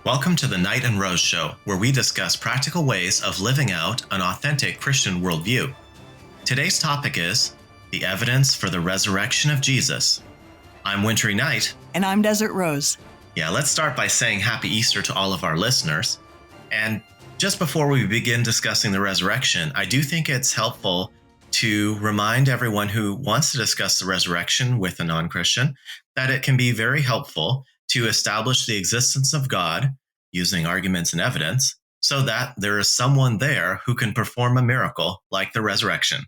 Welcome to the Knight and Rose Show, where we discuss practical ways of living out an authentic Christian worldview. Today's topic is the evidence for the resurrection of Jesus. I'm Wintery Knight. And I'm Desert Rose. Yeah, let's start by saying Happy Easter to all of our listeners. And just before we begin discussing the resurrection, I do think it's helpful to remind everyone who wants to discuss the resurrection with a non-Christian that it can be very helpful to establish the existence of God using arguments and evidence so that there is someone there who can perform a miracle like the resurrection.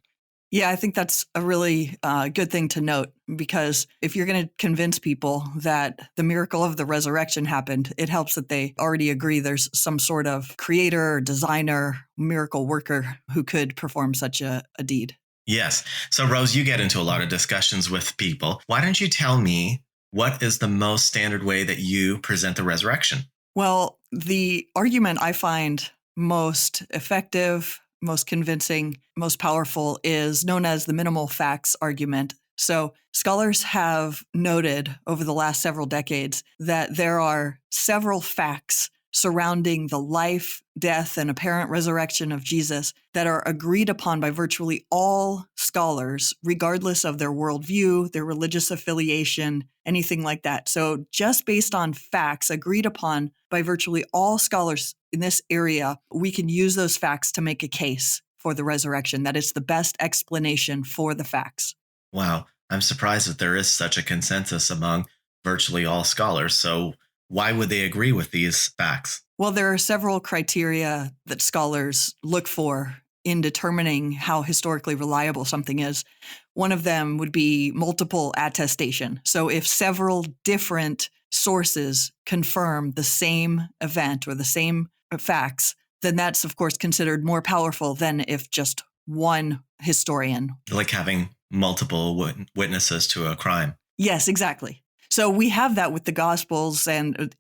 Yeah, I think that's a really good thing to note, because if you're going to convince people that the miracle of the resurrection happened, it helps that they already agree there's some sort of creator, designer, miracle worker who could perform such a deed. Yes. So, Rose, you get into a lot of discussions with people. Why don't you tell me what is the most standard way that you present the resurrection? Well, the argument I find most effective, most convincing, most powerful is known as the minimal facts argument. So scholars have noted over the last several decades that there are several facts surrounding the life, death, and apparent resurrection of Jesus that are agreed upon by virtually all scholars, regardless of their worldview, their religious affiliation, anything like that. So just based on facts agreed upon by virtually all scholars in this area, we can use those facts to make a case for the resurrection, that it's the best explanation for the facts. Wow, I'm surprised that there is such a consensus among virtually all scholars. So why would they agree with these facts? Well, there are several criteria that scholars look for in determining how historically reliable something is. One of them would be multiple attestation. So if several different sources confirm the same event or the same facts, then that's, of course, considered more powerful than if just one historian. Like having multiple witnesses to a crime. Yes, exactly. So we have that with the Gospels and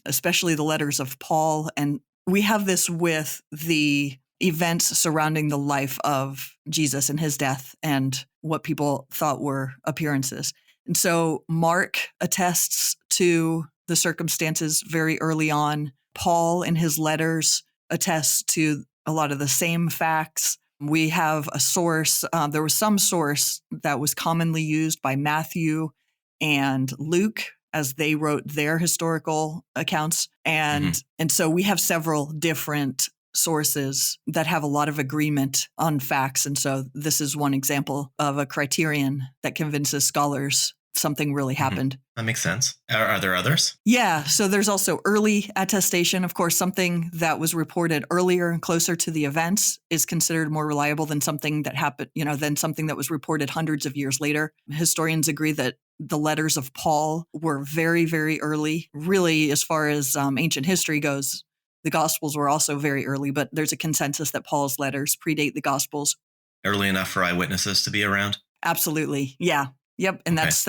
especially the letters of Paul. And we have this with the events surrounding the life of Jesus and his death and what people thought were appearances. And so Mark attests to the circumstances very early on. Paul in his letters attests to a lot of the same facts. We have a source. There was some source that was commonly used by Matthew and Luke as they wrote their historical accounts. And so we have several different sources that have a lot of agreement on facts. And so this is one example of a criterion that convinces scholars something really happened. That makes sense. Are there others? Yeah. So there's also early attestation. Of course, something that was reported earlier and closer to the events is considered more reliable than something that happened, than something that was reported hundreds of years later. Historians agree that the letters of Paul were very, very early. Really, as far as ancient history goes, the Gospels were also very early, but there's a consensus that Paul's letters predate the Gospels. Early enough for eyewitnesses to be around? Absolutely. Yeah. Yep. And that's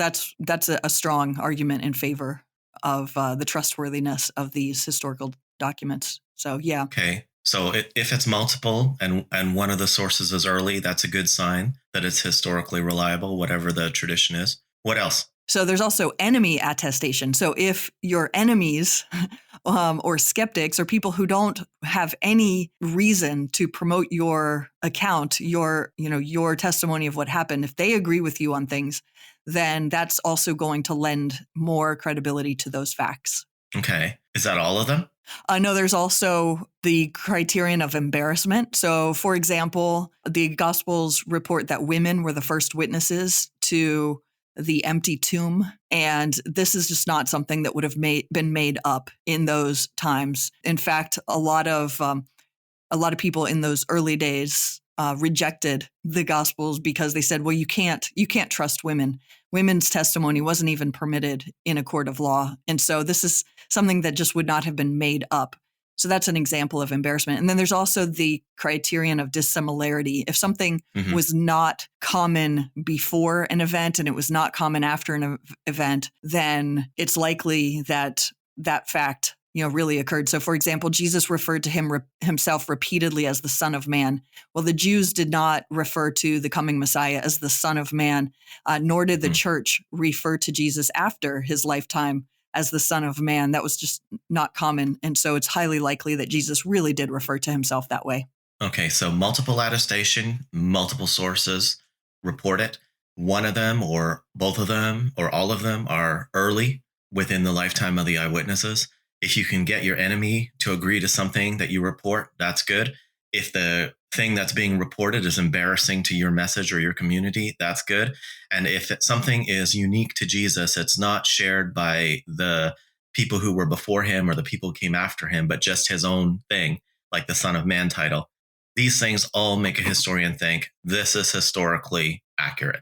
a strong argument in favor of the trustworthiness of these historical documents. So, yeah. Okay. So if it's multiple and one of the sources is early, that's a good sign that it's historically reliable, whatever the tradition is. What else? So there's also enemy attestation. So if your enemies or skeptics or people who don't have any reason to promote your account, your testimony of what happened, if they agree with you on things, then that's also going to lend more credibility to those facts. Okay. Is that all of them? No, there's also the criterion of embarrassment. So, for example, the Gospels report that women were the first witnesses to the empty tomb. And this is just not something that would have been made up in those times. In fact, a lot of people in those early days rejected the Gospels because they said, well, you can't trust women. Women's testimony wasn't even permitted in a court of law. And so this is something that just would not have been made up. So that's an example of embarrassment. And then there's also the criterion of dissimilarity. If something was not common before an event and it was not common after an event, then it's likely that that fact really occurred. So, for example, Jesus referred to himself repeatedly as the Son of Man. Well, the Jews did not refer to the coming Messiah as the Son of Man, nor did the church refer to Jesus after his lifetime as the Son of Man. That was just not common. And so it's highly likely that Jesus really did refer to himself that way. Okay, so multiple attestation, multiple sources report it. One of them, or both of them, or all of them are early within the lifetime of the eyewitnesses. If you can get your enemy to agree to something that you report, that's good. If the thing that's being reported is embarrassing to your message or your community, that's good. And if something is unique to Jesus, it's not shared by the people who were before him or the people who came after him, but just his own thing, like the Son of Man title. These things all make a historian think this is historically accurate.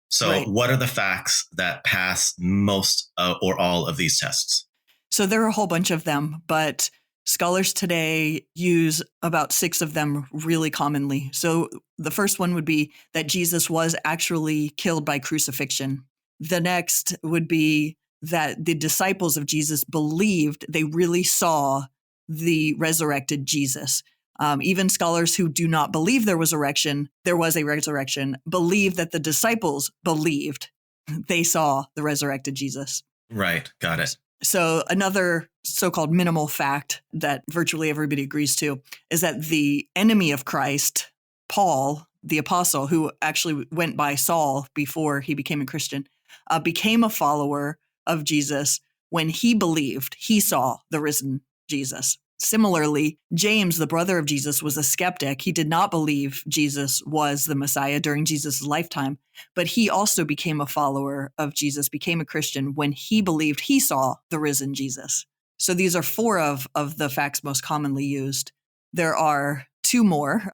So Right. What are the facts that pass most or all of these tests? So there are a whole bunch of them, but scholars today use about 6 of them really commonly. So the first one would be that Jesus was actually killed by crucifixion. The next would be that the disciples of Jesus believed they really saw the resurrected Jesus. Even scholars who do not believe there was a resurrection, believe that the disciples believed they saw the resurrected Jesus. Right. Got it. So another so-called minimal fact that virtually everybody agrees to is that the enemy of Christ, Paul, the apostle, who actually went by Saul before he became a Christian, became a follower of Jesus when he believed he saw the risen Jesus. Similarly, James, the brother of Jesus, was a skeptic. He did not believe Jesus was the Messiah during Jesus' lifetime, but he also became a follower of Jesus, became a Christian when he believed he saw the risen Jesus. So these are 4 of the facts most commonly used. There are 2 more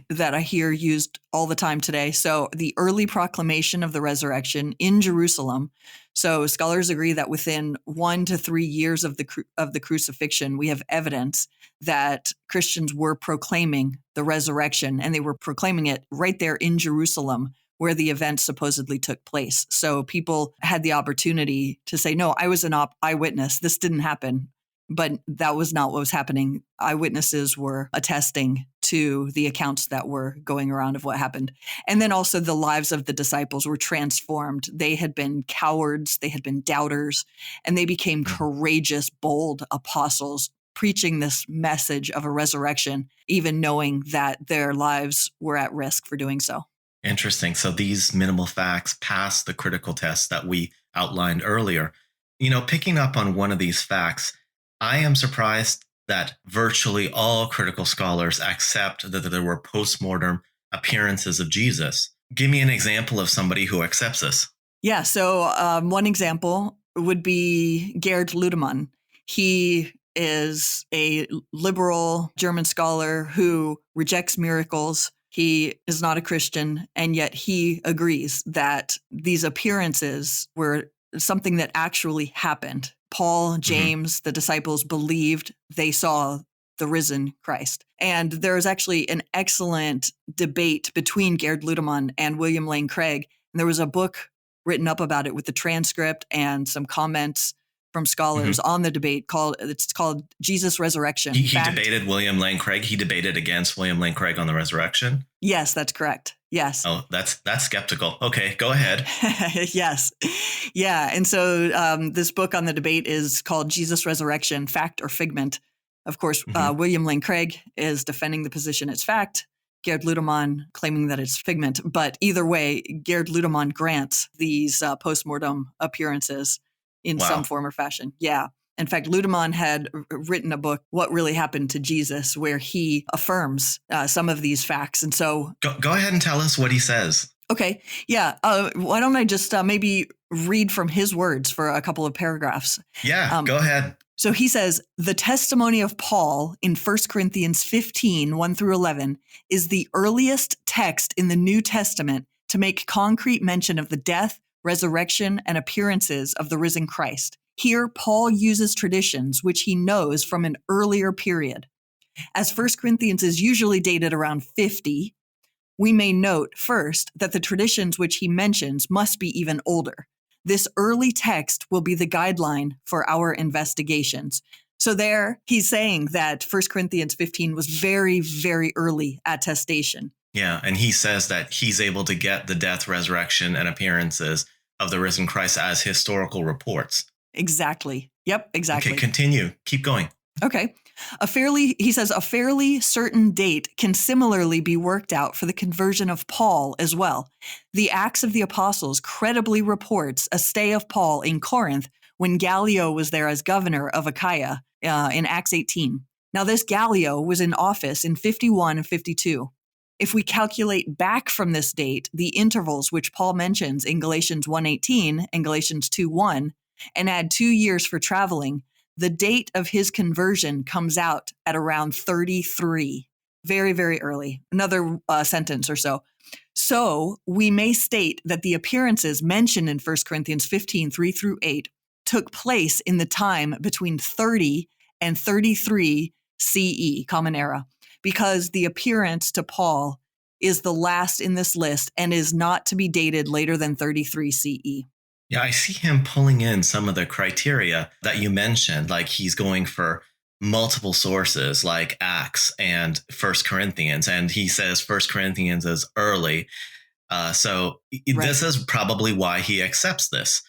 that I hear used all the time today. So the early proclamation of the resurrection in Jerusalem. So scholars agree that within 1 to 3 years of the crucifixion, we have evidence that Christians were proclaiming the resurrection, and they were proclaiming it right there in Jerusalem, where the event supposedly took place. So people had the opportunity to say, no, I was an eyewitness. This didn't happen. But that was not what was happening. Eyewitnesses were attesting to the accounts that were going around of what happened. And then also the lives of the disciples were transformed. They had been cowards, they had been doubters, and they became courageous, bold apostles, preaching this message of a resurrection, even knowing that their lives were at risk for doing so. Interesting. So these minimal facts pass the critical tests that we outlined earlier. Picking up on one of these facts, I am surprised that virtually all critical scholars accept that there were postmortem appearances of Jesus. Give me an example of somebody who accepts this. Yeah, so one example would be Gerd Ludemann. He is a liberal German scholar who rejects miracles. He is not a Christian, and yet he agrees that these appearances were something that actually happened. Paul, James, the disciples believed they saw the risen Christ. And there is actually an excellent debate between Gerd Ludemann and William Lane Craig. And there was a book written up about it with the transcript and some comments from scholars on the debate called Jesus Resurrection. He debated William Lane Craig. He debated against William Lane Craig on the resurrection. Yes, that's correct. Yes. Oh, that's skeptical. Okay, go ahead. Yes. Yeah. And so this book on the debate is called Jesus Resurrection, Fact or Figment. Of course, William Lane Craig is defending the position it's fact, Gerd Ludemann claiming that it's figment. But either way, Gerd Ludemann grants these postmortem appearances in some form or fashion. Yeah. In fact, Ludemann had written a book, What Really Happened to Jesus, where he affirms some of these facts. And so go ahead and tell us what he says. Okay. Yeah. Why don't I just maybe read from his words for a couple of paragraphs? Yeah, go ahead. So he says, the testimony of Paul in 1 Corinthians 15, 1 through 11, is the earliest text in the New Testament to make concrete mention of the death, resurrection, and appearances of the risen Christ. Here, Paul uses traditions which he knows from an earlier period. As 1 Corinthians is usually dated around 50, we may note first that the traditions which he mentions must be even older. This early text will be the guideline for our investigations. So there, he's saying that 1 Corinthians 15 was very, very early attestation. Yeah, and he says that he's able to get the death, resurrection, and appearances of the risen Christ as historical reports. Exactly. Yep, Okay, exactly. continue. Keep going. Okay. He says, a fairly certain date can similarly be worked out for the conversion of Paul as well. The Acts of the Apostles credibly reports a stay of Paul in Corinth when Gallio was there as governor of Achaia in Acts 18. Now, this Gallio was in office in 51 and 52. If we calculate back from this date, the intervals which Paul mentions in Galatians 1:18 and Galatians 2:1, and add 2 years for traveling, the date of his conversion comes out at around 33, very, very early, another sentence or so. So we may state that the appearances mentioned in 1 Corinthians 15, 3 through 8, took place in the time between 30 and 33 CE, Common Era, because the appearance to Paul is the last in this list and is not to be dated later than 33 CE. Yeah, I see him pulling in some of the criteria that you mentioned, like he's going for multiple sources like Acts and First Corinthians, and he says First Corinthians is early. So Right. this is probably why he accepts this,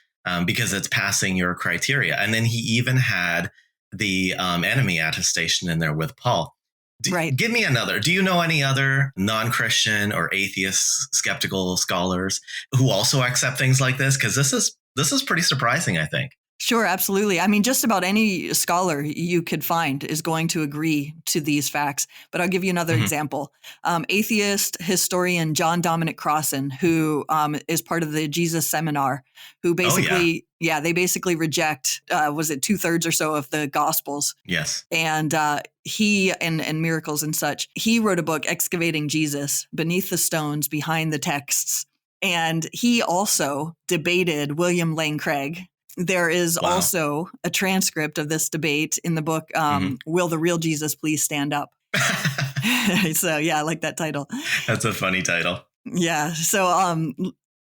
because it's passing your criteria. And then he even had the enemy attestation in there with Paul. Right. Give me another. Do you know any other non-Christian or atheist skeptical scholars who also accept things like this? Because this is pretty surprising, I think. Sure, absolutely. I mean, just about any scholar you could find is going to agree to these facts. But I'll give you another example. Atheist historian John Dominic Crossan, who is part of the Jesus Seminar, who basically, they basically reject, was it 2/3 or so of the Gospels? Yes. And he and miracles and such. He wrote a book, Excavating Jesus, Beneath the Stones, Behind the Texts. And he also debated William Lane Craig. There is also a transcript of this debate in the book, Will the Real Jesus Please Stand Up? So, yeah, I like that title. That's a funny title. Yeah. So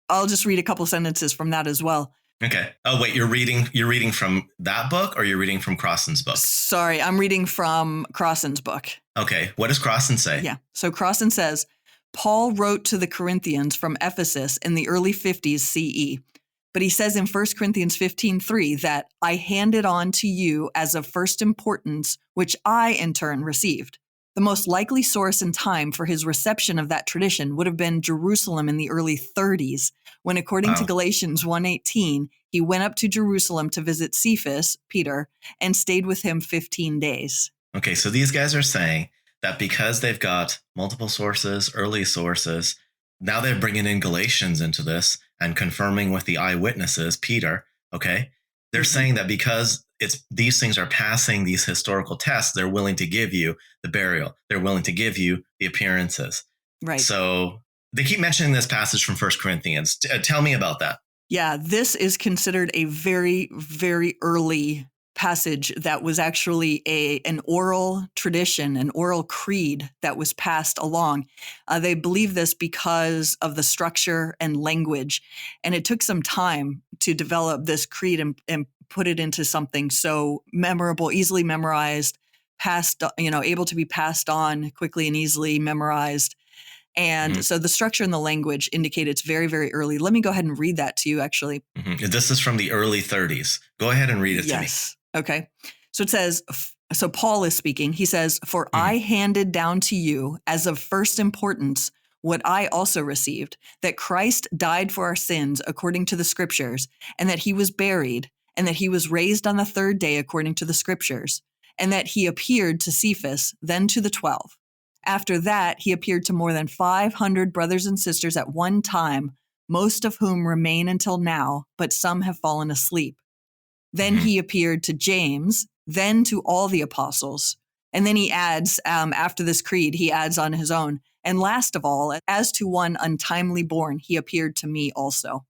I'll just read a couple sentences from that as well. Okay. Oh, wait, you're reading from that book or you're reading from Crossan's book? Sorry, I'm reading from Crossan's book. Okay. What does Crossan say? Yeah. So Crossan says, Paul wrote to the Corinthians from Ephesus in the early 50s CE. But he says in 1 Corinthians 15:3 that I handed on to you as of first importance, which I in turn received. The most likely source and time for his reception of that tradition would have been Jerusalem in the early 30s, when according to Galatians 1:18, he went up to Jerusalem to visit Cephas, Peter, and stayed with him 15 days. Okay, so these guys are saying that because they've got multiple sources, early sources, now they're bringing in Galatians into this and confirming with the eyewitnesses, Peter, okay? They're saying that because these things are passing these historical tests, they're willing to give you the burial. They're willing to give you the appearances. Right. So they keep mentioning this passage from 1 Corinthians. Tell me about that. Yeah, this is considered a very, very early passage that was actually an oral tradition, an oral creed that was passed along. They believe this because of the structure and language. And it took some time to develop this creed and put it into something so memorable, easily memorized, able to be passed on quickly and easily memorized. And so the structure and the language indicate it's very, very early. Let me go ahead and read that to you, actually. This is from the early 30s. Go ahead and read it to me. Yes. Okay. So it says, so Paul is speaking. He says, for I handed down to you as of first importance what I also received, that Christ died for our sins according to the scriptures, and that he was buried, and that he was raised on the third day according to the scriptures, and that he appeared to Cephas, then to the 12. After that, he appeared to more than 500 brothers and sisters at one time, most of whom remain until now, but some have fallen asleep. Then he appeared to James, then to all the apostles. And then he adds, after this creed, he adds on his own. And last of all, as to one untimely born, he appeared to me also.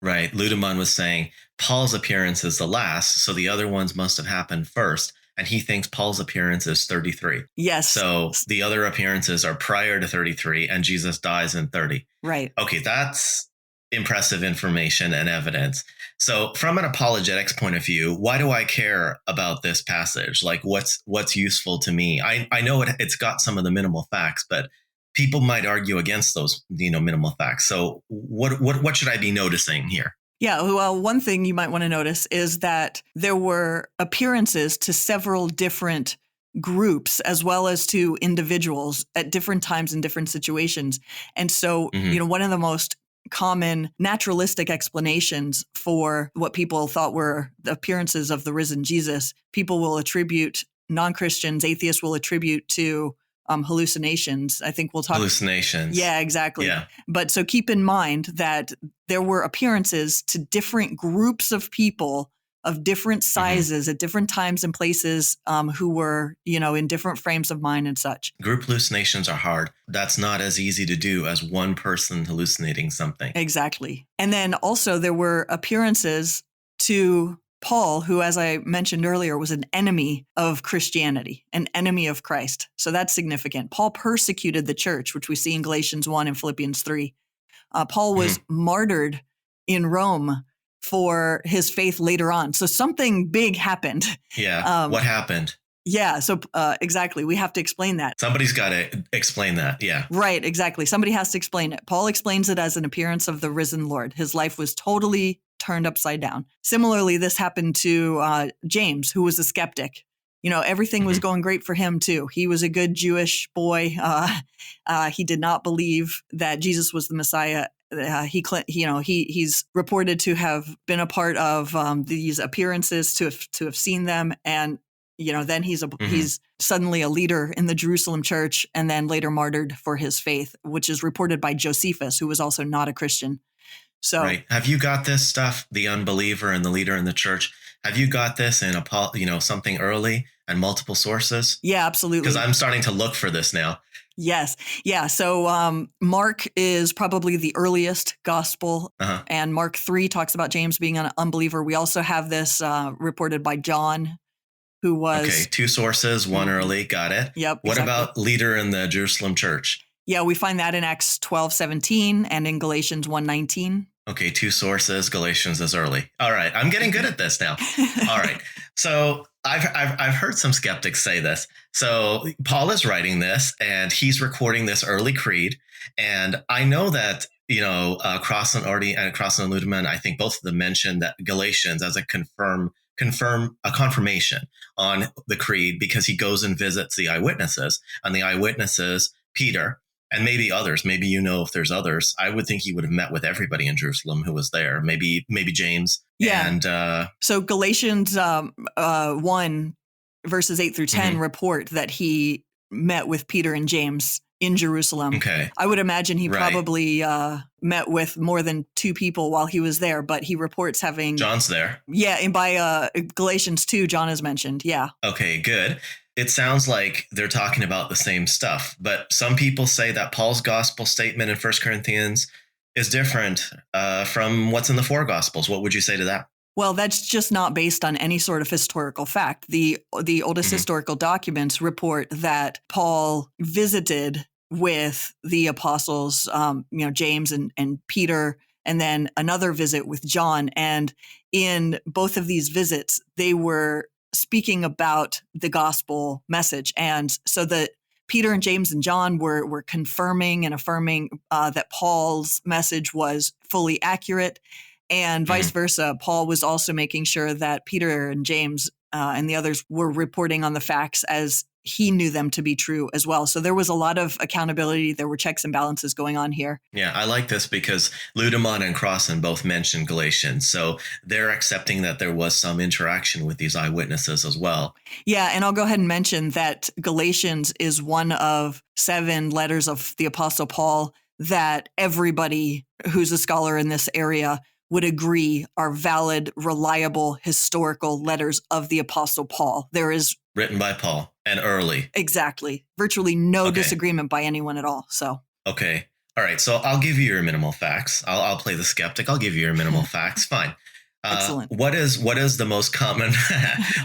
Right. Ludemann was saying Paul's appearance is the last, so the other ones must have happened first. And he thinks Paul's appearance is 33. Yes. So the other appearances are prior to 33, and Jesus dies in 30. Right. Okay, that's impressive information and evidence. So from an apologetics point of view, why do I care about this passage? Like what's useful to me? I know it's got some of the minimal facts, but people might argue against those, minimal facts. So what should I be noticing here? Yeah, well, one thing you might want to notice is that there were appearances to several different groups as well as to individuals at different times in different situations. And so, Hmm. one of the most common naturalistic explanations for what people thought were the appearances of the risen Jesus, people will attribute, non-Christians, atheists will attribute to hallucinations. I think we'll talk. Hallucinations. Yeah, exactly. Yeah. But so keep in mind that there were appearances to different groups of people of different sizes at different times and places who were, in different frames of mind and such. Group hallucinations are hard. That's not as easy to do as one person hallucinating something. Exactly. And then also there were appearances to Paul, who, as I mentioned earlier, was an enemy of Christianity, an enemy of Christ. So that's significant. Paul persecuted the church, which we see in Galatians 1 and Philippians 3. Paul was martyred in Rome for his faith later on. So something big happened. Yeah. What happened? Yeah. So exactly. We have to explain that. Somebody's got to explain that. Yeah. Right. Exactly. Somebody has to explain it. Paul explains it as an appearance of the risen Lord. His life was totally turned upside down. Similarly, this happened to James, who was a skeptic. Everything was going great for him too. He was a good Jewish boy. He did not believe that Jesus was the Messiah. He's reported to have been a part of these appearances, to have seen them, and then he's suddenly a leader in the Jerusalem church, and then later martyred for his faith, which is reported by Josephus, who was also not a Christian. So, right. Have you got this stuff? The unbeliever and the leader in the church. Have you got this in something early and multiple sources? Yeah, absolutely. Because I'm starting to look for this now. Yes. Yeah. So Mark is probably the earliest gospel, and Mark 3 talks about James being an unbeliever. We also have this reported by John, who was... Okay, 2 sources, 1 early. Got it. Yep. What exactly. about leader in the Jerusalem church? Yeah, we find that in Acts 12:17 and in Galatians 1:19. Okay, 2 sources. Galatians is early. All right, I'm getting good at this now. All right, so I've heard some skeptics say this. So Paul is writing this, and he's recording this early creed, and I know that Crossan and Crossan and Ludemann, I think both of them mentioned that Galatians as a confirmation on the creed, because he goes and visits the eyewitnesses, and the eyewitnesses, Peter, and maybe others. Maybe if there's others. I would think he would have met with everybody in Jerusalem who was there. Maybe James. Yeah. And so Galatians 1 verses 8 through 10 report that he met with Peter and James in Jerusalem. Okay. I would imagine he probably met with more than 2 people while he was there, but he reports having... John's there. Yeah, and by Galatians 2, John is mentioned. Yeah. Okay, good. It sounds like they're talking about the same stuff, but some people say that Paul's gospel statement in 1 Corinthians is different from what's in the 4 gospels. What would you say to that? Well, that's just not based on any sort of historical fact. The oldest historical documents report that Paul visited with the apostles, James and Peter, and then another visit with John. And in both of these visits, they were speaking about the gospel message. And so that Peter and James and John were confirming and affirming that Paul's message was fully accurate, and vice versa. Paul was also making sure that Peter and James and the others were reporting on the facts as he knew them to be true as well. So there was a lot of accountability. There were checks and balances going on here. Yeah, I like this because Ludemann and Crossan both mentioned Galatians. So they're accepting that there was some interaction with these eyewitnesses as well. Yeah, and I'll go ahead and mention that Galatians is one of 7 letters of the Apostle Paul that everybody who's a scholar in this area would agree are valid, reliable, historical letters of the Apostle Paul. There is... Written by Paul and early. Exactly. Virtually no disagreement by anyone at all. So. Okay. All right. So I'll give you your minimal facts. I'll play the skeptic. I'll give you your minimal facts. Fine. Excellent. What is the most common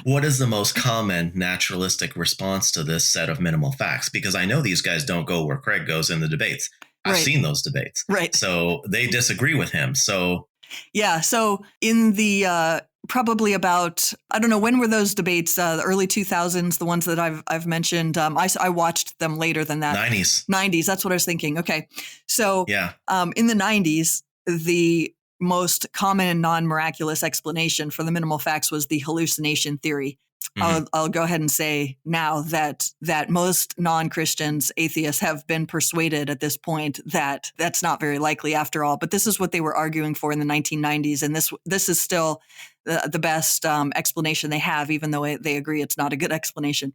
what is the most common naturalistic response to this set of minimal facts? Because I know these guys don't go where Craig goes in the debates. I've seen those debates. Right. So they disagree with him. So yeah. So in the probably about, I don't know, when were those debates? The early 2000s, the ones that I've mentioned. I watched them later than that. 90s. 90s. That's what I was thinking. Okay. So yeah. In the 90s, the most common and non-miraculous explanation for the minimal facts was the hallucination theory. I'll go ahead and say now that most non-Christians, atheists, have been persuaded at this point that that's not very likely after all. But this is what they were arguing for in the 1990s, and this is still the best explanation they have, even though they agree it's not a good explanation.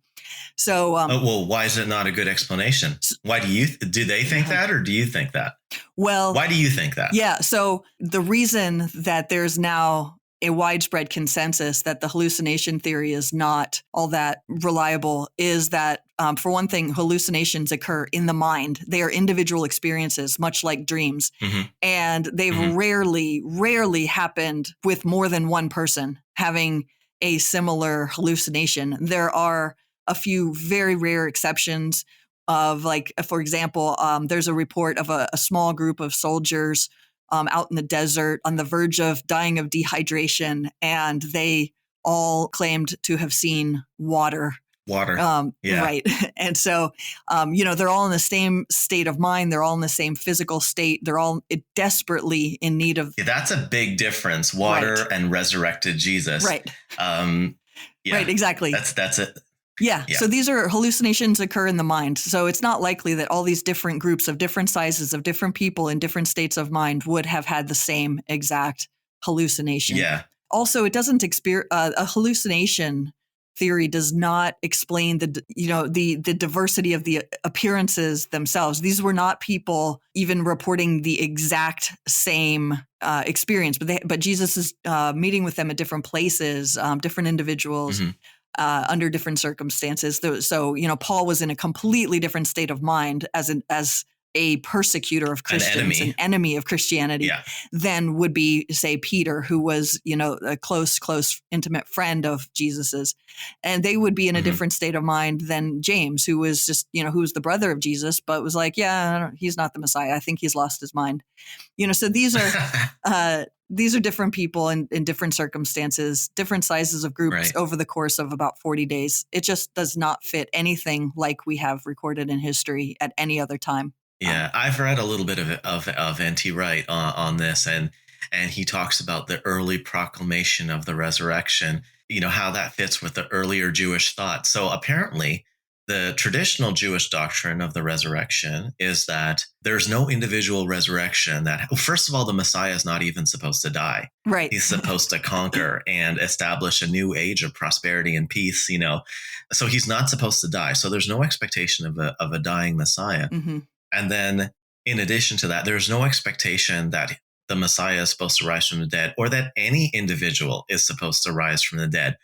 So, well, why is it not a good explanation? Why do they think that, or do you think that? Well, why do you think that? Yeah. So the reason that there's now a widespread consensus that the hallucination theory is not all that reliable is that, for one thing, hallucinations occur in the mind. They are individual experiences, much like dreams. And they've rarely happened with more than one person having a similar hallucination. There are a few very rare exceptions of, like, for example, there's a report of a small group of soldiers out in the desert on the verge of dying of dehydration, and they all claimed to have seen water. Right. And so, they're all in the same state of mind. They're all in the same physical state. They're all desperately in need of. Yeah, that's a big difference. Water and resurrected Jesus. Right. Right. Exactly. That's it. Yeah. So these are hallucinations occur in the mind. So it's not likely that all these different groups of different sizes of different people in different states of mind would have had the same exact hallucination. Yeah. Also, it doesn't a hallucination theory does not explain the diversity of the appearances themselves. These were not people even reporting the exact same experience, but Jesus is meeting with them at different places, different individuals. Under different circumstances. So, Paul was in a completely different state of mind as a persecutor of Christians, an enemy of Christianity, than would be, say, Peter, who was, a close, intimate friend of Jesus's. And they would be in a different state of mind than James, who was just, who was the brother of Jesus, but was like, he's not the Messiah. I think he's lost his mind. So these are different people in different circumstances, different sizes of groups over the course of about 40 days. It just does not fit anything like we have recorded in history at any other time. Yeah, I've read a little bit of N.T. Wright on this, and he talks about the early proclamation of the resurrection, how that fits with the earlier Jewish thought. So apparently, the traditional Jewish doctrine of the resurrection is that there's no individual resurrection. That, first of all, the Messiah is not even supposed to die. Right. He's supposed to conquer and establish a new age of prosperity and peace, So he's not supposed to die. So there's no expectation of a dying Messiah. And then in addition to that, there's no expectation that the Messiah is supposed to rise from the dead, or that any individual is supposed to rise from the dead.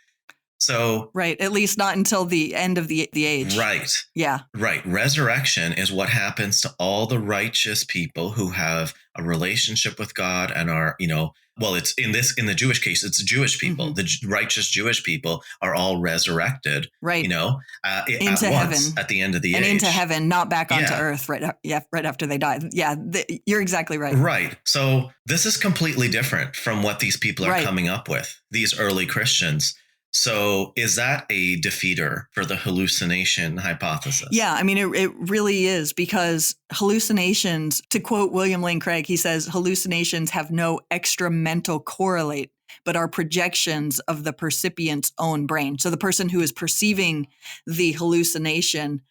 So, right, at least not until the end of the age. Right. Yeah. Right. Resurrection is what happens to all the righteous people who have a relationship with God and are, it's in the Jewish case, it's Jewish people. The righteous Jewish people are all resurrected, right. Into heaven at the end of the age. And into heaven, not back onto earth right after they die. Yeah, you're exactly right. Right. So this is completely different from what these people are coming up with, these early Christians. So is that a defeater for the hallucination hypothesis? Yeah, I mean, it really is, because hallucinations, to quote William Lane Craig, he says, hallucinations have no extra mental correlate, but are projections of the percipient's own brain. So the person who is perceiving the hallucination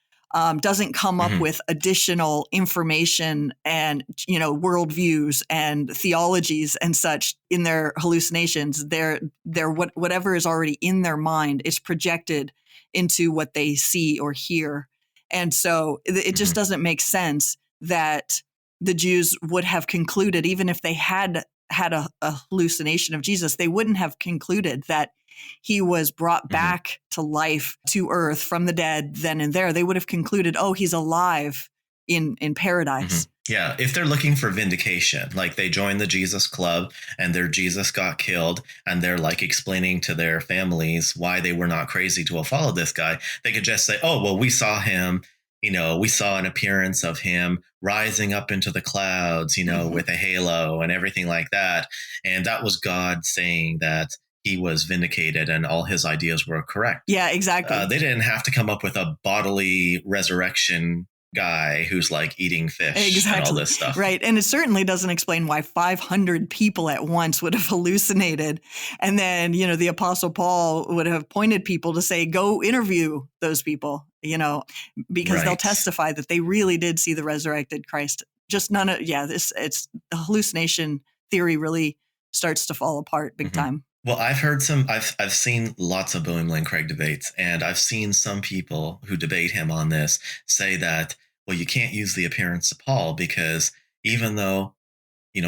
doesn't come up with additional information and, worldviews and theologies and such in their hallucinations. They're whatever is already in their mind is projected into what they see or hear. And so it just doesn't make sense that the Jews would have concluded, even if they had a hallucination of Jesus, they wouldn't have concluded that he was brought back to life, to earth from the dead then and there. They would have concluded, he's alive in paradise. Yeah. If they're looking for vindication, like they joined the Jesus Club and their Jesus got killed, and they're like explaining to their families why they were not crazy to have followed this guy, they could just say, we saw him, we saw an appearance of him rising up into the clouds, with a halo and everything like that. And that was God saying that he was vindicated and all his ideas were correct. Yeah, exactly. They didn't have to come up with a bodily resurrection guy who's like eating fish Exactly. and all this stuff. Right. And it certainly doesn't explain why 500 people at once would have hallucinated. And then, the Apostle Paul would have pointed people to say, go interview those people, because they'll testify that they really did see the resurrected Christ. Just it's the hallucination theory really starts to fall apart big time. Well, I've seen lots of William Lane Craig debates, and I've seen some people who debate him on this say that, well, you can't use the appearance of Paul because even though,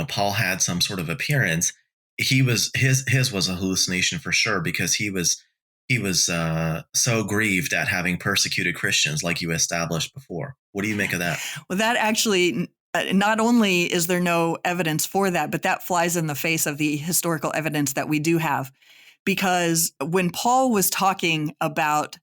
Paul had some sort of appearance, his was a hallucination for sure because he was so grieved at having persecuted Christians like you established before. What do you make of that? Well, that actually, not only is there no evidence for that, but that flies in the face of the historical evidence that we do have. Because when Paul was talking about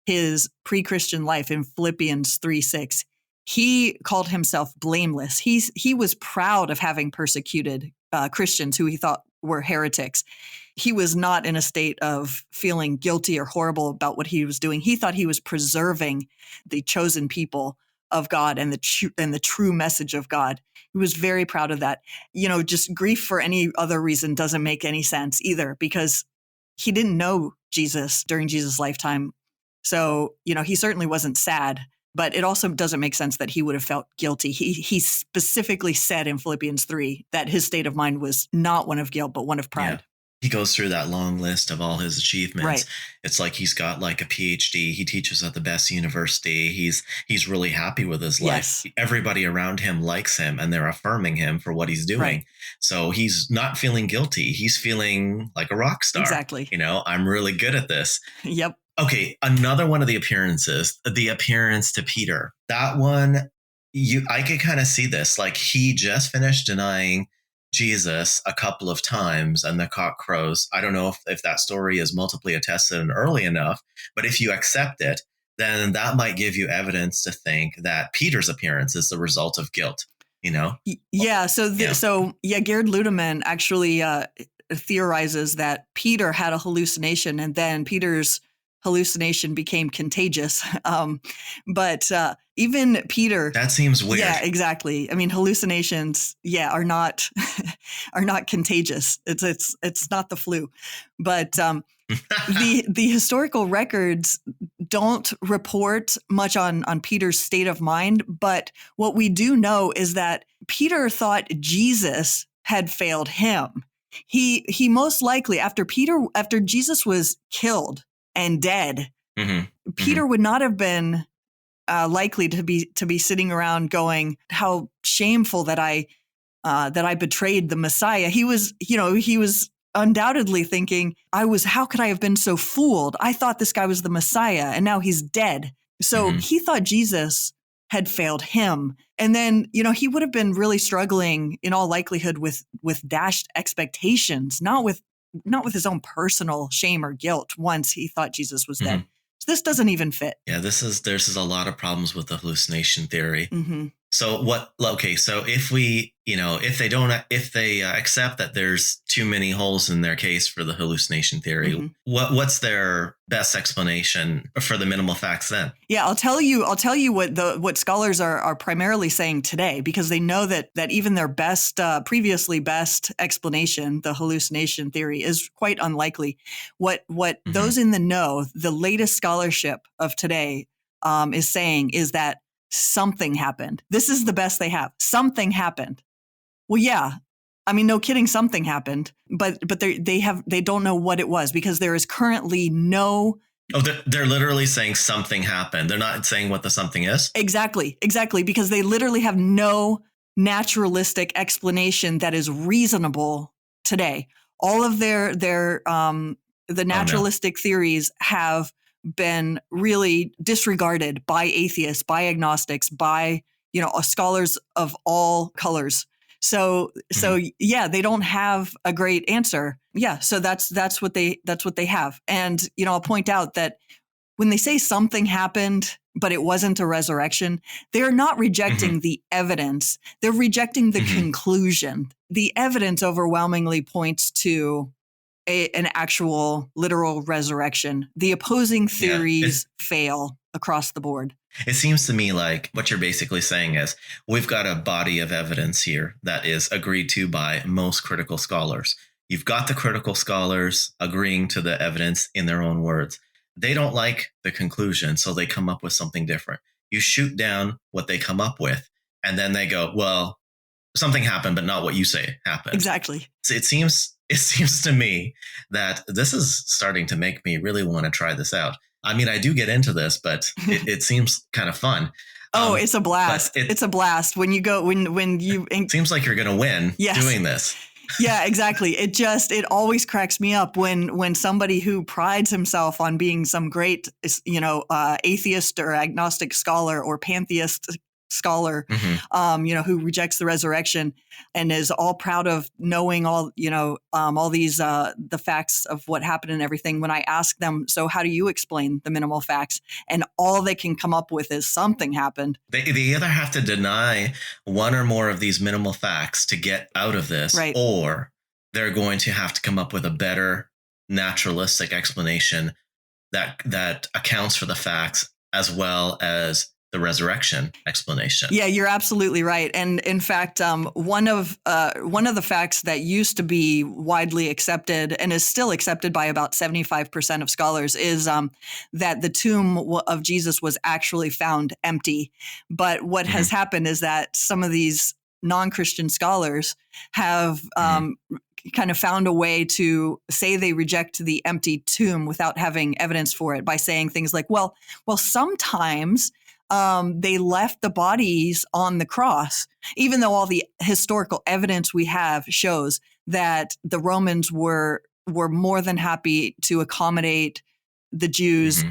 his pre-Christian life in Philippians 3:6, he called himself blameless. He was proud of having persecuted Christians who he thought were heretics. He was not in a state of feeling guilty or horrible about what he was doing. He thought he was preserving the chosen people of God and the true message of God. He was very proud of that. Just grief for any other reason doesn't make any sense either because he didn't know Jesus during Jesus' lifetime. So, he certainly wasn't sad, but it also doesn't make sense that he would have felt guilty. He specifically said in Philippians 3 that his state of mind was not one of guilt, but one of pride. Yeah. He goes through that long list of all his achievements. Right. It's like he's got like a PhD. He teaches at the best university. He's really happy with his life. Yes. Everybody around him likes him and they're affirming him for what he's doing. Right. So he's not feeling guilty. He's feeling like a rock star. Exactly. I'm really good at this. Yep. Okay. Another one of the appearances, the appearance to Peter. That one, I could kind of see this. Like he just finished denying Jesus a couple of times and the cock crows. I don't know if that story is multiply attested and early enough, but if you accept it, then that might give you evidence to think that Peter's appearance is the result of guilt, Yeah. So Gerd Ludemann actually theorizes that Peter had a hallucination and then Peter's hallucination became contagious. But even Peter, that seems weird. Yeah, exactly. I mean, hallucinations, are not contagious. It's not the flu, but the historical records don't report much on Peter's state of mind. But what we do know is that Peter thought Jesus had failed him. He most likely after Jesus was killed and dead, Peter would not have been likely to be sitting around going, "How shameful that I betrayed the Messiah." He was undoubtedly thinking, "How could I have been so fooled? I thought this guy was the Messiah, and now he's dead." So he thought Jesus had failed him, and then he would have been really struggling in all likelihood with dashed expectations, not with his own personal shame or guilt once he thought Jesus was dead. So this doesn't even fit. Yeah, there's a lot of problems with the hallucination theory. So so if they accept that there's too many holes in their case for the hallucination theory, what's their best explanation for the minimal facts then? Yeah, I'll tell you what scholars are primarily saying today, because they know that even their previously best explanation, the hallucination theory, is quite unlikely. What those in the know, the latest scholarship of today is saying is that something happened. This is the best they have. Something happened. Well, yeah. I mean, no kidding, something happened, but they don't know what it was because there is currently no. Oh, they're literally saying something happened. They're not saying what the something is. Exactly, because they literally have no naturalistic explanation that is reasonable today. All of the naturalistic theories have been really disregarded by atheists, by agnostics, by scholars of all colors. So yeah, they don't have a great answer. Yeah, so that's what they have. And I'll point out that when they say something happened, but it wasn't a resurrection, they're not rejecting the evidence. They're rejecting the conclusion. The evidence overwhelmingly points to an actual literal resurrection. The opposing theories fail across the board. It seems to me like what you're basically saying is we've got a body of evidence here that is agreed to by most critical scholars. You've got the critical scholars agreeing to the evidence in their own words. They don't like the conclusion, so they come up with something different. You shoot down what they come up with, and then they go, well, something happened, but not what you say happened. Exactly. So it seems to me that this is starting to make me really want to try this out. I mean, I do get into this, but it seems kind of fun. It's a blast. It's a blast when you go, when you... It seems like you're going to win doing this. Yeah, exactly. It always cracks me up when somebody who prides himself on being some great, atheist or agnostic scholar or pantheist scholar, who rejects the resurrection and is all proud of knowing all these the facts of what happened and everything. When I ask them, so how do you explain the minimal facts? And all they can come up with is something happened. They either have to deny one or more of these minimal facts to get out of this, right, or they're going to have to come up with a better naturalistic explanation that accounts for the facts as well as the resurrection explanation. Yeah, you're absolutely right. And in fact, one of the facts that used to be widely accepted and is still accepted by about 75% of scholars is that the tomb of Jesus was actually found empty. But what has happened is that some of these non-Christian scholars have kind of found a way to say they reject the empty tomb without having evidence for it by saying things like, well, sometimes they left the bodies on the cross, even though all the historical evidence we have shows that the Romans were more than happy to accommodate the Jews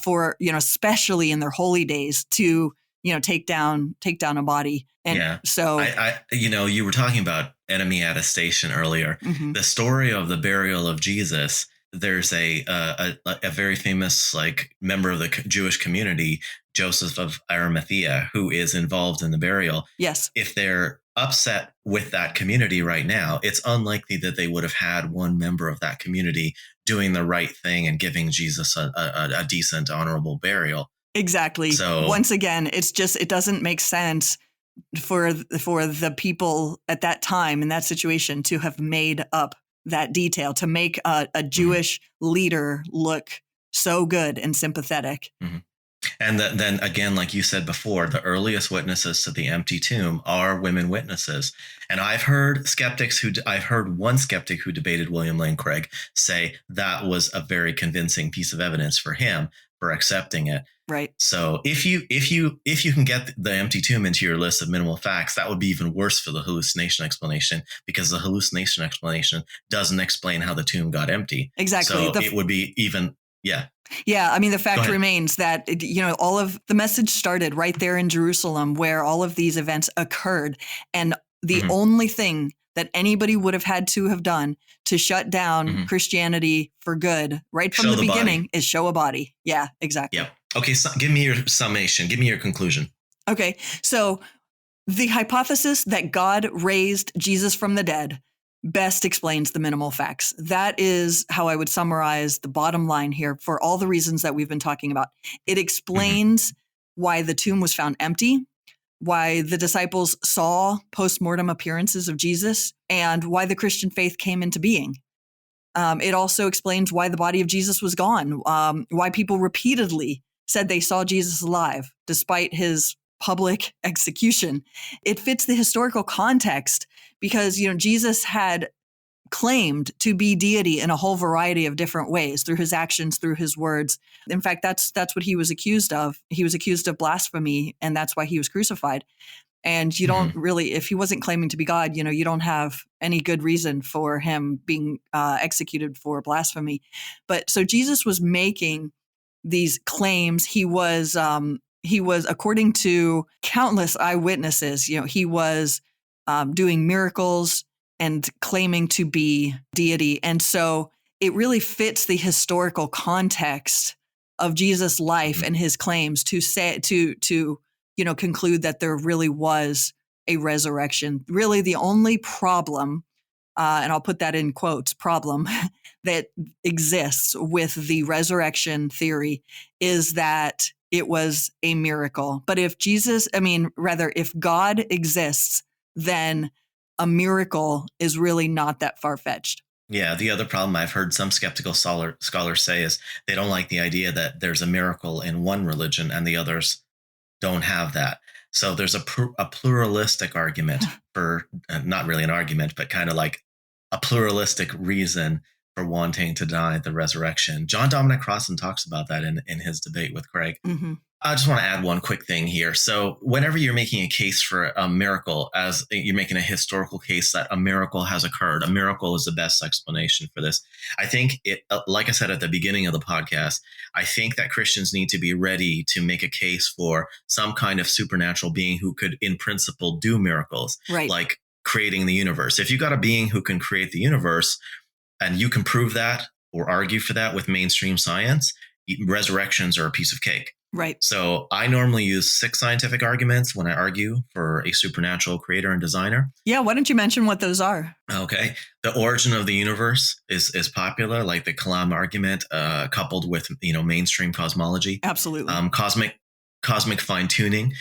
for, especially in their holy days, to take down a body. And so I you were talking about enemy attestation earlier. The story of the burial of Jesus. There's a very famous member of the Jewish community, Joseph of Arimathea, who is involved in the burial. Yes. If they're upset with that community right now, it's unlikely that they would have had one member of that community doing the right thing and giving Jesus a decent, honorable burial. Exactly. So once again, it doesn't make sense for the people at that time in that situation to have made up that detail to make a Jewish leader look so good and sympathetic. And then again, like you said before, the earliest witnesses to the empty tomb are women witnesses. And I've heard one skeptic who debated William Lane Craig say that was a very convincing piece of evidence for him for accepting it. Right. So if you can get the empty tomb into your list of minimal facts, that would be even worse for the hallucination explanation, because the hallucination explanation doesn't explain how the tomb got empty. Exactly. So it would be even, yeah. Yeah, I mean, the fact remains that, all of the message started right there in Jerusalem where all of these events occurred. And the only thing that anybody would have had to have done to shut down Christianity for good right from the beginning is show a body. Yeah, exactly. Yeah. Okay, so give me your summation. Give me your conclusion. Okay, so the hypothesis that God raised Jesus from the dead best explains the minimal facts. That is how I would summarize the bottom line here for all the reasons that we've been talking about. It explains why the tomb was found empty, why the disciples saw post-mortem appearances of Jesus, and why the Christian faith came into being. It also explains why the body of Jesus was gone, why people repeatedly said they saw Jesus alive despite his public execution. It fits the historical context because, Jesus had claimed to be deity in a whole variety of different ways through his actions, through his words. In fact, that's what he was accused of. He was accused of blasphemy, and that's why he was crucified. And you don't really, if he wasn't claiming to be God, you don't have any good reason for him being executed for blasphemy. But so Jesus was making these claims. He was, according to countless eyewitnesses, he was doing miracles and claiming to be deity. And so it really fits the historical context of Jesus' life and his claims to say, to conclude that there really was a resurrection. Really, the only problem and I'll put that in quotes, problem that exists with the resurrection theory is that it was a miracle. But if if God exists, then a miracle is really not that far-fetched. Yeah, the other problem I've heard some skeptical scholars say is they don't like the idea that there's a miracle in one religion and the others don't have that. So there's a pluralistic argument for, not really an argument, but kind of like a pluralistic reason for wanting to deny the resurrection. John Dominic Crossan talks about that in his debate with Craig. Mm-hmm. I just want to add one quick thing here. So whenever you're making a case for a miracle, as you're making a historical case that a miracle has occurred, a miracle is the best explanation for this. I think like I said at the beginning of the podcast, I think that Christians need to be ready to make a case for some kind of supernatural being who could, in principle, do miracles, right, like creating the universe. If you got a being who can create the universe and you can prove that or argue for that with mainstream science, resurrections are a piece of cake. Right. So I normally use 6 scientific arguments when I argue for a supernatural creator and designer. Yeah. Why don't you mention what those are? Okay. The origin of the universe is popular, like the Kalam argument, coupled with, mainstream cosmology. Absolutely. Cosmic fine tuning.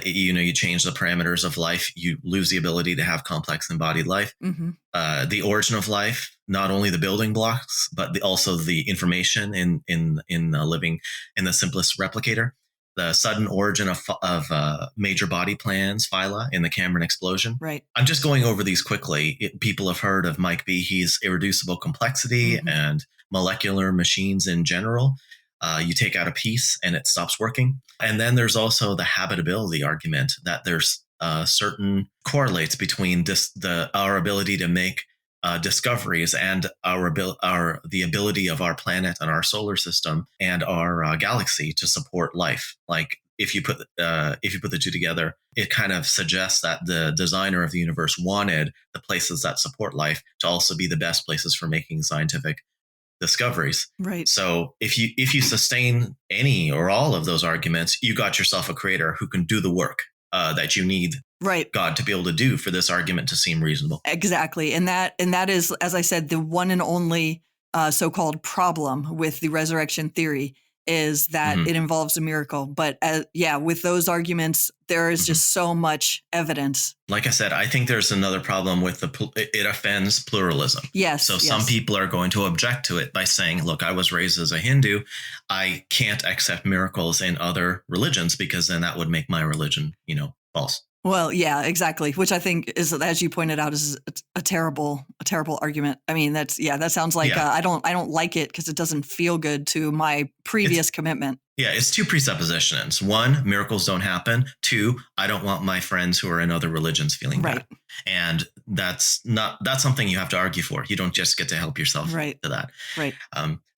You change the parameters of life, you lose the ability to have complex embodied life. Mm-hmm. The origin of life, not only the building blocks, but also the information in living in the simplest replicator. The sudden origin of major body plans, phyla, in the Cambrian explosion. Right. I'm just going over these quickly. People have heard of Mike Behe's irreducible complexity and molecular machines in general. You take out a piece and it stops working. And then there's also the habitability argument that there's certain correlates between our ability to make discoveries and the ability of our planet and our solar system and our galaxy to support life. Like if you put the two together, it kind of suggests that the designer of the universe wanted the places that support life to also be the best places for making scientific discoveries. Right. So if you sustain any or all of those arguments, you got yourself a creator who can do the work that you need God to be able to do for this argument to seem reasonable. Exactly. And that is, as I said, the one and only so-called problem with the resurrection theory is that it involves a miracle. But with those arguments, there is just so much evidence. Like I said, I think there's another problem with it offends pluralism. Yes. So some people are going to object to it by saying, look, I was raised as a Hindu. I can't accept miracles in other religions because then that would make my religion, false. Well, yeah, exactly. Which I think is, as you pointed out, is a terrible argument. I mean, that sounds like I don't like it because it doesn't feel good to my previous commitment. Yeah, it's 2 presuppositions. 1, miracles don't happen. 2, I don't want my friends who are in other religions feeling bad. And that's something you have to argue for. You don't just get to help yourself to that. Right.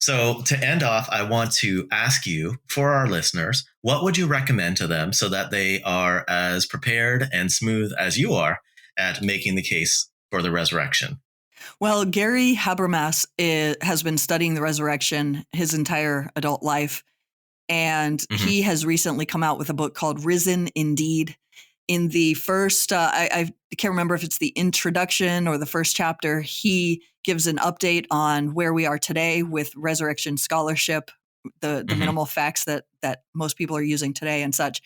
So to end off, I want to ask you, for our listeners, what would you recommend to them so that they are as prepared and smooth as you are at making the case for the resurrection? Well, Gary Habermas has been studying the resurrection his entire adult life. And he has recently come out with a book called Risen Indeed. In the first, I can't remember if it's the introduction or the first chapter, he gives an update on where we are today with resurrection scholarship, the minimal facts that most people are using today and such.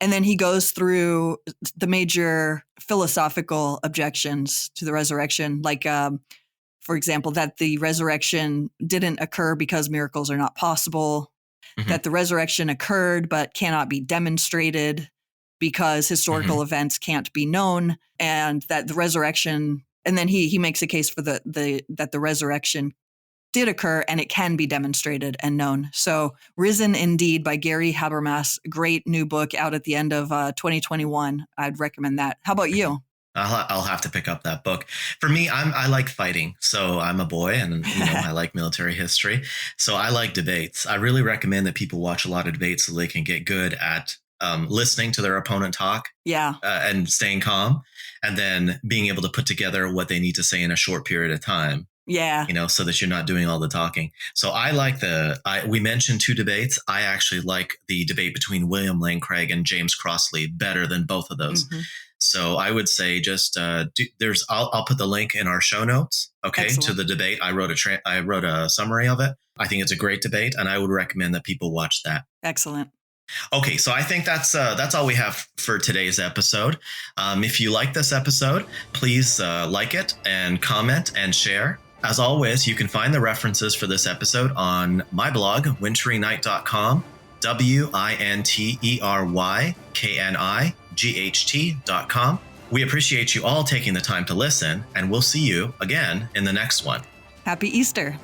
And then he goes through the major philosophical objections to the resurrection, like, for example, that the resurrection didn't occur because miracles are not possible. That the resurrection occurred but cannot be demonstrated because historical events can't be known, and that the resurrection, and then he makes a case for that the resurrection did occur and it can be demonstrated and known. So Risen Indeed by Gary Habermas, great new book out at the end of 2021. I'd recommend that. How about you? I'll have to pick up that book. For me, I like fighting. So I'm a boy and I like military history. So I like debates. I really recommend that people watch a lot of debates so they can get good at listening to their opponent talk and staying calm and then being able to put together what they need to say in a short period of time. Yeah. So that you're not doing all the talking. So I like we mentioned 2 debates. I actually like the debate between William Lane Craig and James Crossley better than both of those. So I would say just I'll put the link in our show notes. Okay, Excellent. to the debate. I wrote a summary of it. I think it's a great debate, and I would recommend that people watch that. Excellent. Okay, so I think that's all we have for today's episode. If you like this episode, please like it and comment and share. As always, you can find the references for this episode on my blog, winterynight.com, winteryght.com. We appreciate you all taking the time to listen, and we'll see you again in the next one. Happy Easter.